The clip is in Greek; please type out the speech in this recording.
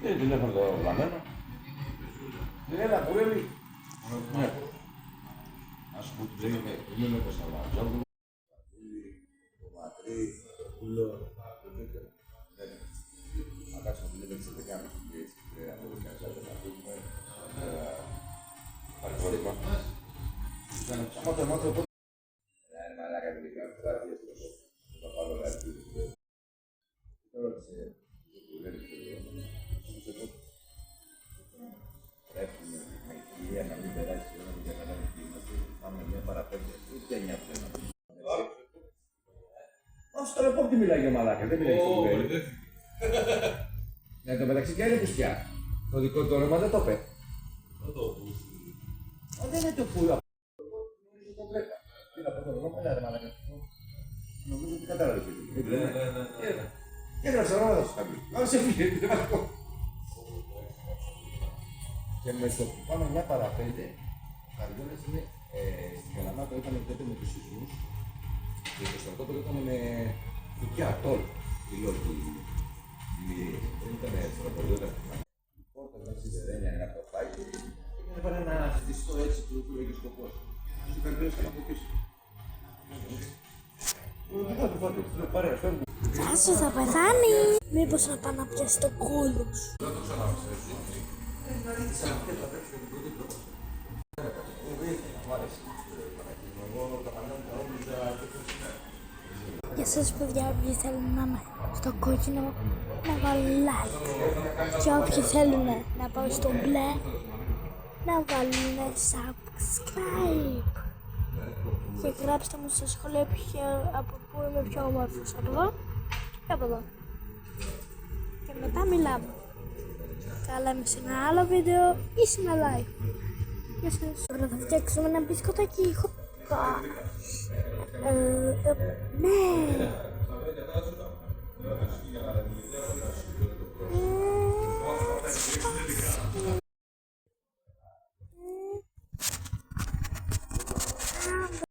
Δεν τηλέφωνο το βλαμμένο. Έλα, κουρέλι. Ναι. Ας πούμε, του λέγεται, είμαι το Σαββατζόγλου. Το Ματρί, το Κούλο, το τέτοιο. Να κάτσουμε να λέμε τις 11.30 και έτσι, από το Καζάζο να πούμε. Παρακολουθήμα. Μάτω, πότε. Ναι, μαλάκα, δεν είχα φωτογραφίες στο παπάλο γραφείο. Τώρα ρώτησε, δεν ξέρω, έχουμε με κυρία να μην περάσει η ώρα για να κάνουμε κλίματα. Πάμε μια παραπέντε, ούτε 9 θέματα. Όσο τώρα πότε μιλάει για μαλάκα, δεν μιλάει στο κουβέλι. Εν τω μεταξύ και άλλη πουστιά. Το δικό του όνομα δεν το είπε. Δεν είναι το πουλό. Νομίζω το βλέπα. Πήρα από το όνομα, έλα ρε μαλάκα. Νομίζω ότι κατάλαβε τι είναι. Έγραψα όνομα θα σου τα πει. Να σε φύγει, δεν θα πω. Και με το που πάμε 9 παρα 5, ο Καριόλας είναι στην Καλαμάτα, ήταν τότε με τους σεισμούς και το στρατόπεδο ήταν με κουκιά, τόλ, πιλότη, δεν ήταν στρατόπεδο, ήταν η πόρτα ήταν σιδερένια, ένα πορτάκι και έκανε ένα χτιστό έτσι που λέγει σκοπός. Τους ο Καριόλας ήταν από πίσω. Άσο θα πεθάνει. Μήπως να πάει να πιάσει το κόλλο σου. Για εσάς παιδιά, όποιοι θέλουν να είναι στο κόκκινο, να βάλουν like. Και όποιοι θέλουν να πάω στο μπλε, να βάλουν subscribe. Και γράψτε μου στα σχόλια από πού είμαι πιο όμορφος, από εδώ και από εδώ. Και μετά μιλάμε. Τα λέμε σε ένα άλλο βίντεο ή σε ένα live. Γεια σας. Τώρα θα φτιάξουμε ένα μπισκοτάκι. Χωπα. Ναι.